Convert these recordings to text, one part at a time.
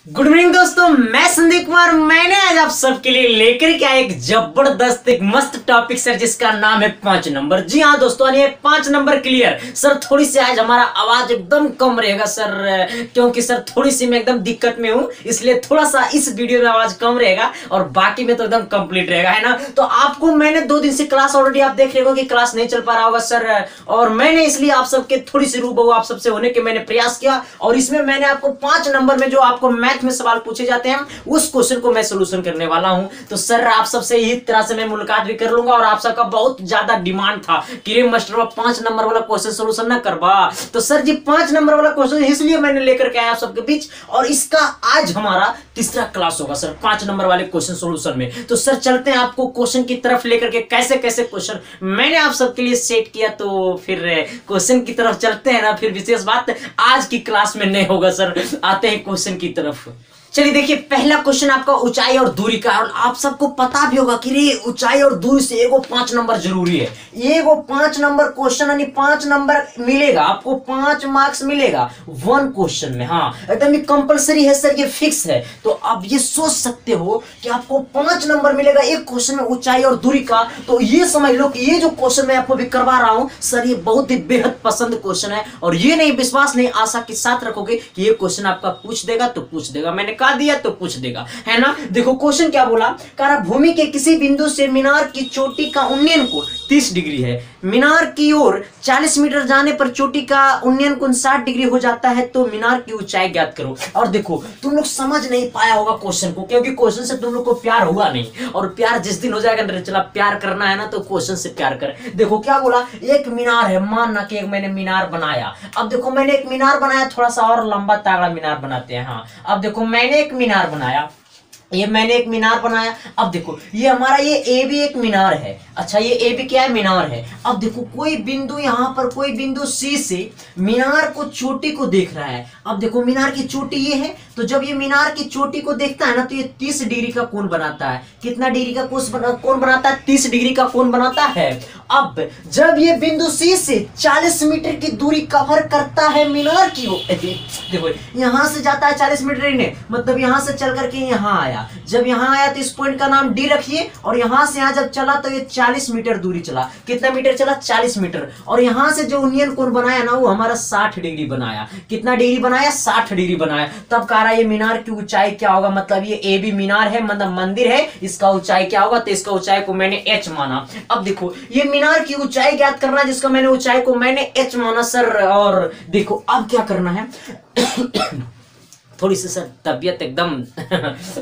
Good morning दोस्तों, मैं संदीप कुमार। मैंने आज आप सबके लिए लेकर के आया एक जबरदस्त एक मस्त टॉपिक सर, जिसका नाम है 5 नंबर। जी हाँ दोस्तों, ये 5 नंबर क्लियर। सर थोड़ी सी आज हमारा आवाज एकदम कम रहेगा सर, क्योंकि सर थोड़ी सी मैं एकदम दिक्कत में हूँ, इसलिए थोड़ा सा इस वीडियो में आवाज कम रहेगा और बाकी में तो एकदम कंप्लीट रहेगा, है ना। तो आपको मैंने 2 दिन से क्लास ऑलरेडी आप देख रहे हो कि क्लास नहीं चल पा रहा होगा सर, और मैंने इसलिए आप सबके थोड़ी सी रूबरू आप सबसे होने के मैंने प्रयास किया, और इसमें मैंने आपको 5 नंबर में जो आपको मैथ में सवाल पूछे जाते हैं उस क्वेश्चन को मैं सोल्यूशन करने वाला हूं। तो सर आप सबसे इस तरह से मैं मुलाकात भी कर लूंगा, और आप सबका बहुत ज्यादा डिमांड था कि रे मास्टर 5 नंबर वाला क्वेश्चन सोल्यूशन ना करवा। तो सर जी 5 नंबर वाला क्वेश्चन इसलिए मैंने लेकर के आया आप सबके बीच, और इसका आज हमारा तीसरा क्लास होगा सर 5 नंबर वाले क्वेश्चन सोल्यूशन में। तो सर चलते हैं आपको क्वेश्चन की तरफ लेकर के, कैसे कैसे क्वेश्चन मैंने आप सबके लिए सेट किया। तो फिर क्वेश्चन की तरफ चलते हैं ना, फिर विशेष बात आज की क्लास में नहीं होगा सर, आते हैं क्वेश्चन की तरफ। चलिए देखिए, पहला क्वेश्चन आपका ऊंचाई और दूरी का, और आप सबको पता भी होगा कि रे ऊंचाई और दूरी से एगो 5 नंबर जरूरी है। एगो 5 नंबर क्वेश्चन यानी 5 नंबर मिलेगा आपको, 5 मार्क्स मिलेगा 1 क्वेश्चन में। हाँ एकदम ये कंपलसरी है सर, ये फिक्स है। तो आप ये सोच सकते हो कि आपको 5 नंबर मिलेगा एक क्वेश्चन में ऊंचाई और दूरी का। तो ये समझ लो कि ये जो क्वेश्चन मैं आपको भी करवा रहा हूं सर, ये बहुत ही बेहद पसंद क्वेश्चन है, और ये नहीं विश्वास नहीं आशा के साथ रखोगे कि ये क्वेश्चन आपका पूछ देगा तो पूछ देगा, मैंने कहा दिया तो पूछ देगा, है ना। देखो क्वेश्चन क्या बोला, कहा भूमि के किसी बिंदु से मीनार की चोटी का उन्नयन कोण 30 डिग्री है, मीनार की ओर 40 मीटर जाने पर चोटी का उन्नयन कोण 60 डिग्री हो जाता है, तो मीनार की ऊंचाई ज्ञात करो। और देखो तुम लोग समझ नहीं पाया होगा क्वेश्चन को, क्योंकि क्वेश्चन से तुम लोग को प्यार हुआ नहीं, और प्यार जिस दिन हो जाएगा, चला प्यार करना है ना तो क्वेश्चन से प्यार कर। देखो क्या बोला, एक मीनार है, मानना कि मैंने मीनार बनाया। अब देखो मैंने एक मीनार बनाया, थोड़ा सा और लंबा तागड़ा मीनार बनाते हैं। हाँ अब देखो मैंने एक मीनार बनाया, ये मैंने एक मीनार बनाया। अब देखो ये हमारा ये ए भी एक मीनार है। अच्छा ये ए भी क्या है, मीनार है। अब देखो कोई बिंदु यहां पर, कोई बिंदु सी से मीनार को चोटी को देख रहा है। अब देखो मीनार की चोटी ये है, तो जब ये मीनार की चोटी को देखता है ना तो ये 30 डिग्री का कोण बनाता है। कितना डिग्री का कोण बनाता है, 30 डिग्री का कोण बनाता है। अब जब ये बिंदु सी से 40 मीटर की दूरी कवर करता है मीनार की ओर, देखो यहां से जाता है 40 मीटर ने, मतलब यहां से चल करके यहां आया। जब यहां आया तो इस पॉइंट का नाम डी रखिए, और यहां से यहां जब चला तो ये 40 मीटर दूरी चला। कितना मीटर चला, 40 मीटर। और यहां से जो उन्नयन कोण बनाया ना वो हमारा 60 डिग्री बनाया। कितना डिग्री बनाया, 60 डिग्री बनाया। तब कह रहा है ये मीनार की ऊंचाई क्या होगा, मतलब ये ए बी मीनार है, मतलब मंदिर है, इसका ऊंचाई क्या होगा, तो इसका ऊंचाई को मैंने एच माना। अब देखो ये मीनार की ऊंचाई ज्ञात करना, जिसका मैंने ऊंचाई को मैंने एच माना सर। और देखो अब क्या करना है थोड़ी सी सर तबियत एकदम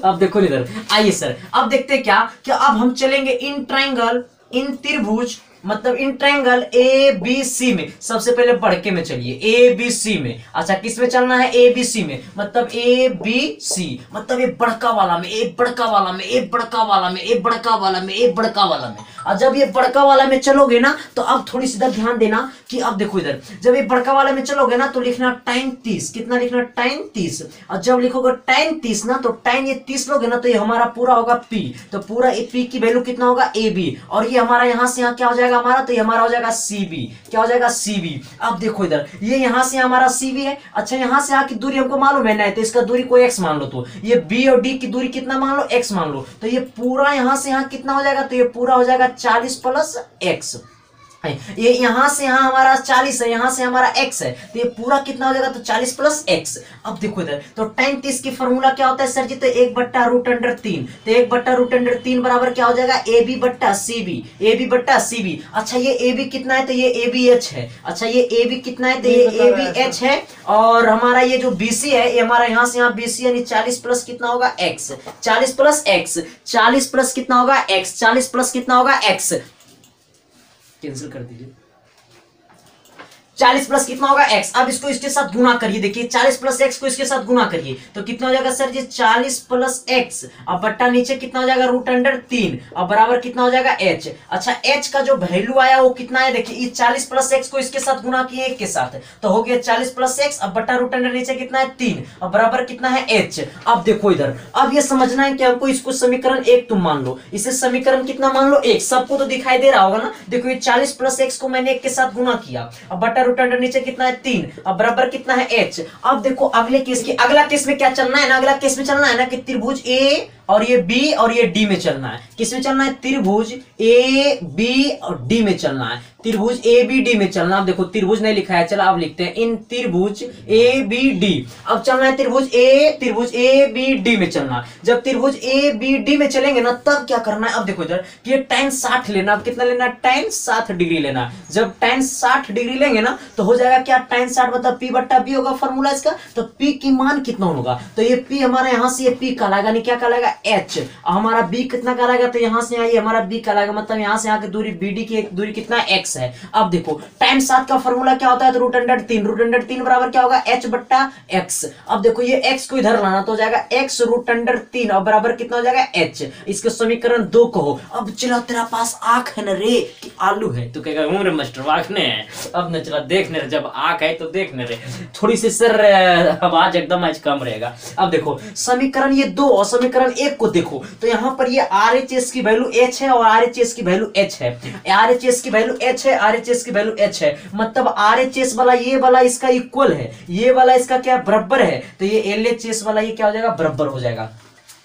अब देखो इधर आइए सर, अब देखते हैं क्या अब हम चलेंगे इन ट्रायंगल, इन त्रिभुज, मतलब in triangle A B C में। सबसे पहले बढ़के में चलिए ए बी सी में। अच्छा किस में चलना है, ए बी सी में, मतलब ए बी सी, मतलब ये बड़का वाला में, ए बड़का वाला में, ए बड़का वाला में, ए बड़का वाला में, ए बड़का वाला में। और जब ये बड़का वाला में चलोगे ना तो अब थोड़ी सी ध्यान देना कि अब देखो इधर, जब ये बड़का वाला में चलोगे ना तो लिखना tan 30। कितना लिखना, tan 30। और जब लिखोगे tan 30 ना, तो tan ये 30 लोगे ना तो ये हमारा पूरा होगा p, तो पूरा p की वैल्यू कितना होगा ए बी, और ये हमारा यहां से यहां क्या हो जाएगा हमारा, तो ये हमारा हो जाएगा सी बी। क्या हो जाएगा, सी बी। अब देखो इधर ये यहां से हमारा सी बी है। अच्छा यहां से यहां की दूरी हमको मालूम है ना, तो इसका दूरी को x मान लो, तो ये बी और डी की दूरी कितना मान लो, x मान लो। तो ये पूरा यहां से यहां कितना हो जाएगा, तो ये पूरा हो जाएगा 40 प्लस x। ये यहां से यहां हमारा 40 है, यहां से हमारा x है, तो ये पूरा कितना हो जाएगा, तो 40 प्लस x। अब देखो इधर तो tan 30 की फॉर्मूला क्या होता है सर जी, तो 1/√3। तो 1/√3 बराबर क्या हो जाएगा, ए बी बट्टा सी बी, ए बी बट्टा सी बी। अच्छा ये ए बी कितना है, तो ये ए बी एच है। अच्छा ये ए बी कितना है, तो ये ए बी एच है। और हमारा ये जो बी सी है, ये हमारा यहां से यहां बी सी, यानी 40 प्लस कितना होगा x, 40 प्लस x, 40 प्लस कितना होगा x, 40 प्लस कितना होगा x, कैंसिल कर दीजिए। 40 प्लस कितना होगा x। अब इसको इसके साथ गुना करिए, देखिए 40 प्लस x को इसके साथ गुना करिए तो कितना हो जाएगा सर जी, 40 प्लस x, अब बट्टा नीचे कितना हो जाएगा, √3, और बराबर कितना हो जाएगा h। अच्छा h का जो वैल्यू आया वो कितना है, देखिए ये 40 प्लस x को इसके साथ गुना किए एक के साथ, तो हो गया 40 प्लस x, अब बट्टा √3 नीचे कितना है 3, और बराबर कितना है h। अब देखो इधर, अब ये समझना है कि हमको इसको समीकरण 1 तुम मान लो, इसे समीकरण कितना मान लो 1। सबको तो दिखाई दे रहा होगा ना, देखो ये 40 प्लस x को मैंने 1 के साथ गुना किया, अब बट्टा रूट अंडर नीचे कितना है 3, अब बराबर कितना है h। अब देखो अगले केस की, अगला केस में क्या चलना है ना, अगला केस में चलना है ना कि त्रिभुज ए और ये बी और ये डी में चलना है। किस में चलना है? त्रिभुज ए बी और डी में चलना है, त्रिभुज ए बी डी में चलना। अब देखो त्रिभुज नहीं लिखा है, चलो अब लिखते हैं इन त्रिभुज ए बी डी। अब चलना है त्रिभुज ए बी डी में चलना। जब त्रिभुज ए बी डी में चलेंगे ना तब क्या करना है, अब देखो इधर ये tan 60 लेना। अब कितना लेना? tan 60 डिग्री लेना। जब tan 60 डिग्री लेंगे ना तो हो जाएगा क्या, tan 60 मतलब p बट्टा b होगा फॉर्मूला इसका। तो p की मान कितना होगा, तो ये p हमारा यहाँ से ये p कहलाएगा, नहीं क्या कहलाएगा h। हमारा b कितना कहलाएगा, तो यहाँ से यहाँ ये हमारा b कहलाएगा, मतलब यहाँ से यहाँ की दूरी bd की दूरी कितना x है। अब देखो tan 60 का फॉर्मूला क्या होता है, तो रूट अंडर 3 बराबर क्या होगा h बट्टा x। अब देखो ये x को इधर लाना तो हो जाएगा x रूट अंडर 3 और बराबर कितना हो जाएगा h। इसके समीकरण 2 कहो। अब चला तेरा पास आंख है न रे कि आलू है, तो कहेगा उम्र मास्टर आंखने है। अब न चला देखने रे, जब आंख है तो देखने रे, थोड़ी सी सर आवाज एकदम आज कम रहेगा। अब देखो समीकरण ये 2 और समीकरण 1 को देखो तो यहाँ पर ये RHS की वैल्यू h है और RHS की वैल्यू h है, RHS की वैल्यू h है, RHS की वैल्यू h है, मतलब RHS वाला ये वाला इसका इक्वल है, ये वाला इसका क्या बराबर है, तो ये LHS वाला ये क्या हो जाएगा, बराबर हो जाएगा।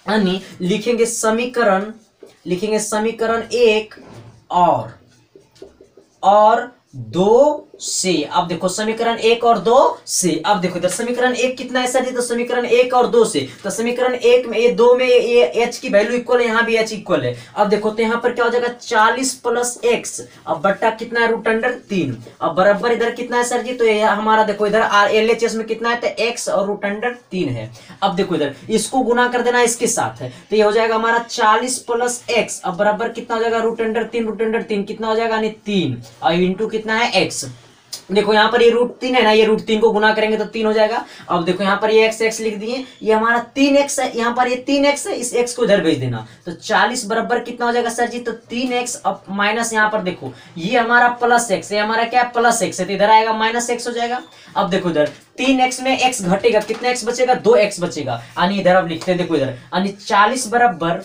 यानी लिखेंगे समीकरण 1 और 2 से। अब देखो समीकरण 1 और 2 से। अब देखो इधर समीकरण 1 कितना है सर जी, तो समीकरण 1 और 2 से, तो समीकरण 1 में ये 2 में ये h की वैल्यू इक्वल है, यहाँ भी h इक्वल है। अब देखो तो यहाँ पर क्या हो जाएगा 40 प्लस x, अब बट्टा कितना है रूट अंडर 3, अब बराबर इधर कितना है सर जी, तो ये हमारा देखो इधर LHS में कितना है, तो x और रूट अंडर 3 है। अब देखो इधर इसको गुना कर देना इसके साथ है, तो ये हो जाएगा हमारा 40 प्लस x, अब बराबर कितना हो जाएगा रूट अंडर 3 कितना हो जाएगा, यानी 3 और इंटू कितना है x। देखो यहाँ पर ये रूट 3 है ना, ये रूट 3 को गुना करेंगे तो 3 हो जाएगा। अब देखो यहाँ पर ये x लिख दिए, ये हमारा 3x है, यहाँ पर ये 3x है, इस x को इधर भेज देना, तो 40 बराबर कितना हो जाएगा सर जी, तो 3x। अब माइनस यहाँ पर देखो ये हमारा प्लस x है, हमारा क्या प्लस x है, तो इधर आएगा माइनस x हो जाएगा। अब देखो इधर 3x में x घटेगा, कितना x बचेगा, 2x बचेगा, यानी इधर अब लिखते हैं, देखो इधर यानी 40 बराबर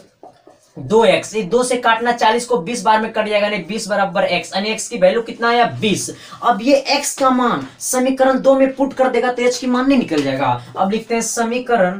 2x, 2 से काटना 40 को 20 बार में कट जाएगा, यानी 20 बराबर x, यानी x की वैल्यू कितना आया 20। अब ये x का मान समीकरण 2 में पुट कर देगा तो h की मान नहीं निकल जाएगा। अब लिखते हैं समीकरण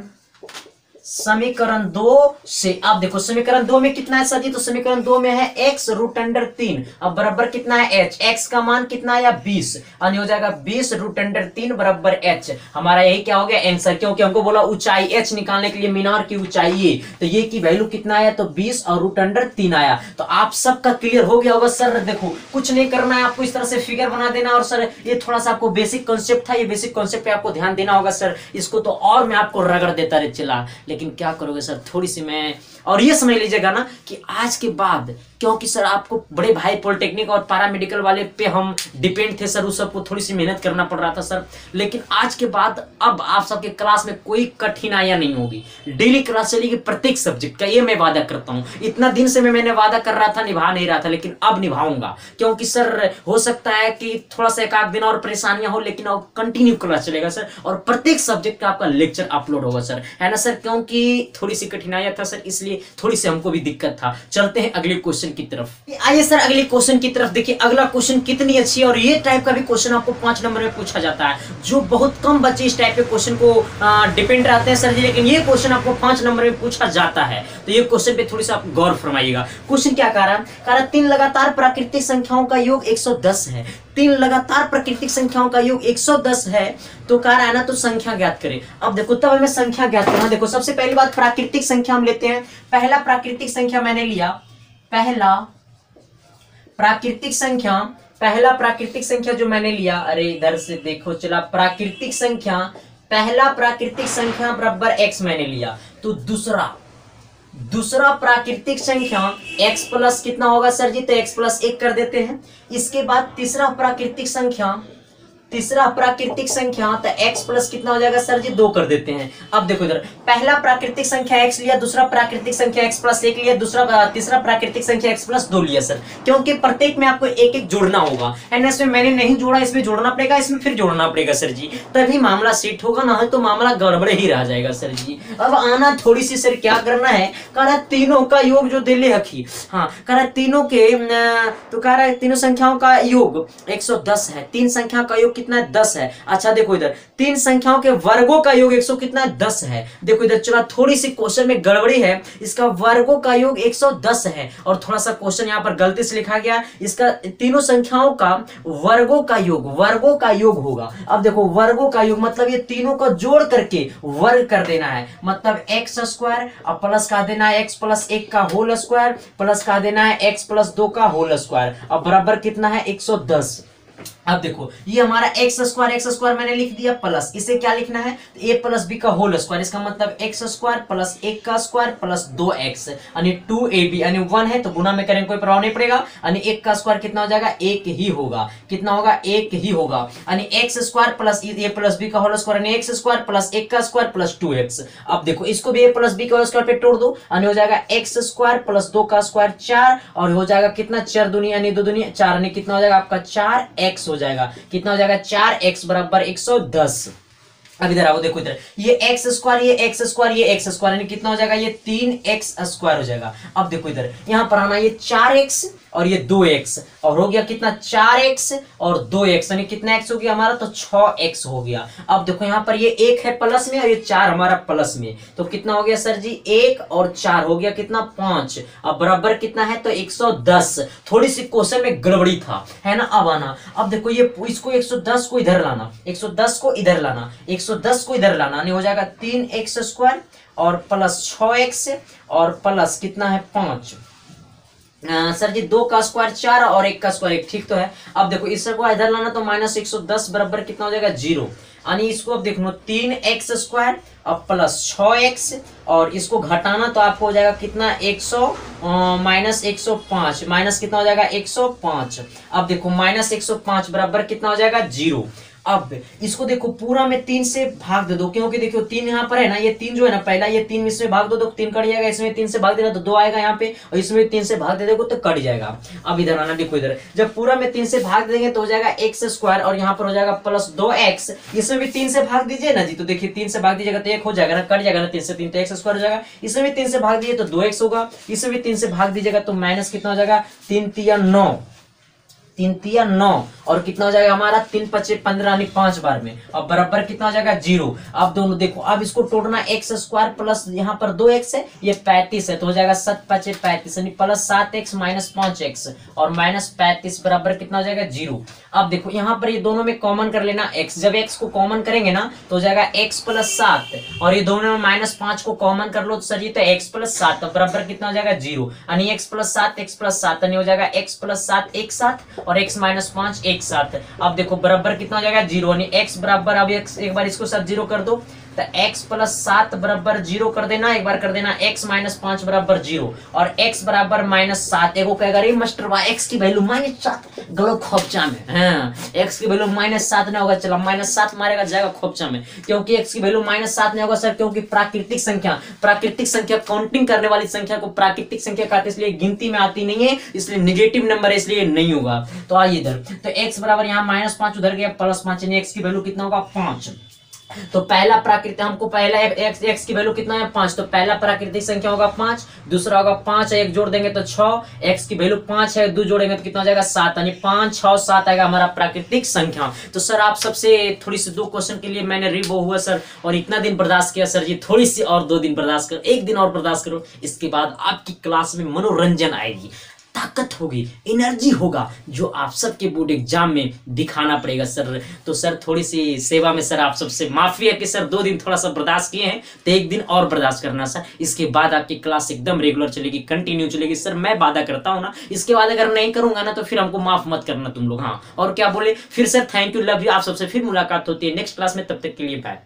2 से। अब देखो समीकरण 2 में कितना है सर जी, तो समीकरण 2 में है x रूट अंडर 3, अब बराबर कितना है h, x का मान कितना आया 20, यानी हो जाएगा 20 रूट अंडर 3 बराबर h। हमारा यही क्या हो गया आंसर, क्योंकि हमको बोला ऊंचाई h निकालने के लिए मीनार की ऊंचाई ये, तो ये की वैल्यू कितना आया, तो 20 और रूट अंडर 3 आया। तो आप सबका क्लियर हो गया होगा सर। देखो कुछ नहीं करना है आपको, इस तरह से फिगर बना देना, और सर ये थोड़ा सा आपको बेसिक कॉन्सेप्ट था, ये बेसिक कॉन्सेप्ट पे आपको ध्यान देना होगा सर। इसको तो और मैं आपको रगड़ देता रहे चला, लेकिन क्या करोगे सर, थोड़ी सी मैं, और ये समझ लीजिएगा ना कि आज के बाद, क्योंकि सर आपको बड़े भाई पॉलिटेक्निक और पैरामेडिकल वाले पे हम डिपेंड थे सर, उस सबको थोड़ी सी मेहनत करना पड़ रहा था सर, लेकिन आज के बाद अब आप सबके क्लास में कोई कठिनाइयां नहीं होगी, डेली क्लास चलेगी प्रत्येक सब्जेक्ट का, ये मैं वादा करता हूँ। इतना दिन से मैंने वादा कर रहा था, निभा नहीं रहा था, लेकिन अब निभाऊंगा, क्योंकि सर हो सकता है कि थोड़ा सा एक आध दिन और परेशानियां हो, लेकिन अब कंटिन्यू क्लास चलेगा सर, और प्रत्येक सब्जेक्ट का आपका लेक्चर अपलोड होगा सर, है ना सर, क्योंकि थोड़ी सी कठिनाइयां था सर, इसलिए थोड़ी सी हमको भी दिक्कत था। चलते हैं अगले क्वेश्चन की तरफ। आइए सर अगले क्वेश्चन की तरफ। देखिए अगला क्वेश्चन कितनी अच्छी है, और ये टाइप का भी क्वेश्चन आपको 5 नंबर में पूछा जाता है, जो बहुत कम बच्चे इस टाइप के क्वेश्चन को डिपेंड रहते हैं सर जी, लेकिन ये क्वेश्चन आपको 5 नंबर में पूछा जाता है, तो ये क्वेश्चन पे थोड़ी सा आप गौर फरमाइएगा। क्वेश्चन क्या कह रहा है, 3 लगातार प्राकृतिक संख्याओं का योग 110 है, 3 लगातार प्राकृतिक संख्याओं का योग 110 है, तो कह रहा है ना, तो संख्या ज्ञात करें। अब देखो तब हमें संख्या ज्ञात करना। देखो सबसे पहली बात प्राकृतिक संख्या हम लेते हैं। पहला प्राकृतिक संख्या मैंने लिया, पहला प्राकृतिक संख्या जो मैंने लिया, अरे इधर से देखो चला, प्राकृतिक संख्या, पहला प्राकृतिक संख्या बराबर x मैंने लिया, तो दूसरा प्राकृतिक संख्या x प्लस कितना होगा सर जी, तो x प्लस 1 कर देते हैं। इसके बाद तीसरा प्राकृतिक संख्या तो x प्लस कितना हो जाएगा सर जी, 2 कर देते हैं। अब देखो इधर पहला प्राकृतिक संख्या x लिया, दूसरा प्राकृतिक संख्या x प्लस 1 लिया, तीसरा प्राकृतिक संख्या x प्लस 2 लिया सर, क्योंकि प्रत्येक में आपको एक एक जोड़ना होगा, एंड इसमें मैंने नहीं जोड़ा, इसमें जोड़ना पड़ेगा, इसमें फिर जोड़ना पड़ेगा सर जी, तभी मामला सेट होगा, ना तो मामला गड़बड़े ही रह जाएगा सर जी। अब आना थोड़ी सी सर क्या करना है, कह रहा तीनों का योग जो दे ले हकी, हाँ कह रहा तीनों के, तो कह रहा है तीनों संख्याओं का योग 110 है, 3 संख्या का योग कितना है 10 है। अच्छा देखो इधर तीन संख्याओं के वर्गों का योग 100 कितना है 10 है। देखो इधर चला थोड़ी सी क्वेश्चन में गड़बड़ी है, इसका वर्गों का योग 110 है और थोड़ा सा क्वेश्चन यहाँ पर गलती से लिखा गया, इसका तीनों संख्याओं का वर्गों का योग होगा। अब देखो वर्गों का योग मतलब ये तीनों को जोड़ करके वर्ग कर देना है, मतलब एक्स स्क्वायर और प्लस का देना है एक्स प्लस 1 का होल स्क्वायर प्लस का देना है एक्स प्लस 2 का होल स्क्वायर और बराबर कितना है 110। अब देखो ये हमारा एक्स स्क्वायर मैंने लिख दिया प्लस इसे क्या लिखना है ए प्लस बी का होल स्क्वायर, इसका मतलब एक्स स्क्वायर प्लस 1 का स्क्वायर प्लस 2x यानी 2ab यानी 1 है तो गुना में करेंगे कोई प्रभाव नहीं पड़ेगा, यानी 1 का स्क्वायर कितना हो जाएगा 1 ही होगा, कितना होगा 1 ही होगा, यानी एक्स स्क्वायर प्लस ए प्लस बी का होल स्क्वायर यानी एक्स स्क्वायर प्लस 1 का स्क्वायर प्लस 2x। अब देखो इसको भी ए प्लस बी का होल स्क्वायर पे तोड़ दो यानी हो जाएगा एक्स स्क्वायर प्लस 2 का स्क्वायर 4 और हो जाएगा कितना 4 दूनी यानी 2 दूनी 4 यानी कितना हो जाएगा आपका 4x हो जाएगा, कितना हो जाएगा 4x बराबर 110। अब इधर आओ देखो इधर ये एक्स स्क्वायर यानी कितना हो जाएगा ये 3x स्क्वायर हो जाएगा। अब देखो इधर यहां पर आना ये 4x और ये 2x और हो गया कितना 4x और 2x यानी कितना x हो गया हमारा तो 6x हो गया। अब देखो यहां पर ये 1 है प्लस में और ये 4 हमारा प्लस में तो कितना हो गया सर जी 1 और 4 हो गया कितना 5। अब बराबर कितना है तो 110। थोड़ी सी क्वेश्चन में गड़बड़ी था है ना। अब आना अब देखो ये इसको 110 को इधर लाना 110 को इधर लाना 110 को इधर लाना नहीं हो जाएगा 3x स्क्वायर और प्लस 6x और प्लस कितना है 5 सर जी 2 का स्क्वायर 4 और 1 का स्क्वायर 1 ठीक तो है। अब देखो इसको इधर लाना तो माइनस 110 बराबर कितना हो जाएगा 0 यानी इसको अब देखो 3x स्क्वायर और प्लस 6x और इसको घटाना तो आपको हो जाएगा कितना 100 माइनस 105 माइनस कितना हो जाएगा 105। अब देखो माइनस 105 बराबर कितना हो जाएगा 0। अब इसको देखो पूरा में 3 से भाग दे दो क्योंकि देखो 3 यहाँ पर है ना, ये 3 जो है ना पहला ये 3 इसमें भाग दो तो 3 कट जाएगा, इसमें 3 से भाग देना तो 2 आएगा यहाँ पे और इसमें 3 से भाग दे दोगे तो कट जाएगा। अब इधर आना देखो इधर जब पूरा में 3 से भाग देंगे तो हो जाएगा एक्स स्क्वायर और यहाँ पर हो जाएगा प्लस 2x, इसमें भी 3 से भाग दीजिए ना जी तो देखिए 3 से भाग दीजिएगा तो 1 हो जाएगा ना, कट जाएगा ना 3 से 3 तो एक्स स्क्वायर हो जाएगा, इसमें भी 3 से भाग दीजिए तो 2x होगा, इसमें भी 3 से भाग दीजिएगा तो माइनस कितना हो जाएगा 3 तिया 9 3 तिया 9 और कितना हो जाएगा हमारा 3 पचे 15 यानी 5 बार में अब बराबर कितना हो जाएगा 0। अब दोनों देखो अब इसको तोड़ना एक्स स्क्वायर प्लस यहाँ पर 2x है ये 35 है तो हो जाएगा 7 पचे 35 यानी प्लस 7x माइनस 5x और माइनस 35 बराबर कितना हो जाएगा 0। अब देखो यहाँ पर ये दोनों में कॉमन कर लेना x, जब x को कॉमन करेंगे ना तो हो जाएगा x प्लस 7 और ये दोनों में माइनस 5 को कॉमन कर लो तो सर ये तो x प्लस 7 तो बराबर कितना हो जाएगा 0 यानी x प्लस 7 यानी हो जाएगा x प्लस 7 एक साथ और x माइनस 5 एक साथ। अब देखो बराबर कितना हो जाएगा 0 यानी x बराबर अब एक बार इसको सब 0 कर दो तो x प्लस 7 बराबर 0 कर देना, एक बार कर देना x माइनस 5 बराबर 0 और x बराबर माइनस 7 एगो कहेगा रे मास्टर बा x की वैल्यू माइनस 7 गलत खोपचा में हाँ x की वैल्यू माइनस 7 नहीं होगा, चला माइनस 7 मारेगा जाएगा खोपचा में क्योंकि x की वैल्यू माइनस 7 नहीं होगा सर क्योंकि प्राकृतिक संख्या काउंटिंग करने वाली संख्या को प्राकृतिक संख्या कहते हैं इसलिए गिनती में आती नहीं है, इसलिए नेगेटिव नंबर है इसलिए नहीं होगा। तो आइए इधर तो x बराबर यहाँ माइनस 5 उधर गया प्लस 5 यानी x की वैल्यू कितना होगा 5। तो पहला प्राकृतिक हमको पहला x की वैल्यू कितना है 5 तो पहला प्राकृतिक संख्या होगा 5, दूसरा होगा 5 है 1 जोड़ देंगे तो 6, x की वैल्यू 5 है 2 जोड़ेंगे तो कितना हो जाएगा 7 यानी 5 6 7 आएगा हमारा प्राकृतिक संख्या। तो सर आप सबसे थोड़ी सी 2 क्वेश्चन के लिए मैंने रिबो हुआ सर और इतना दिन बर्दाश्त किया सर जी, थोड़ी सी और 2 दिन बर्दाश्त करो, 1 दिन और बर्दाश्त करो, इसके बाद आपकी क्लास में मनोरंजन आएगी, ताकत होगी, एनर्जी होगा जो आप सबके बोर्ड एग्जाम में दिखाना पड़ेगा सर। तो सर थोड़ी सी सेवा में सर आप सबसे माफी है कि सर 2 दिन थोड़ा सा बर्दाश्त किए हैं तो 1 दिन और बर्दाश्त करना सर, इसके बाद आपकी क्लास एकदम रेगुलर चलेगी, कंटिन्यू चलेगी सर, मैं वादा करता हूँ ना। इसके बाद अगर नहीं करूंगा ना तो फिर हमको माफ मत करना तुम लोग। हाँ और क्या बोले फिर sir thank you love you, आप सबसे फिर मुलाकात होती है नेक्स्ट क्लास में, तब तक के लिए बाय।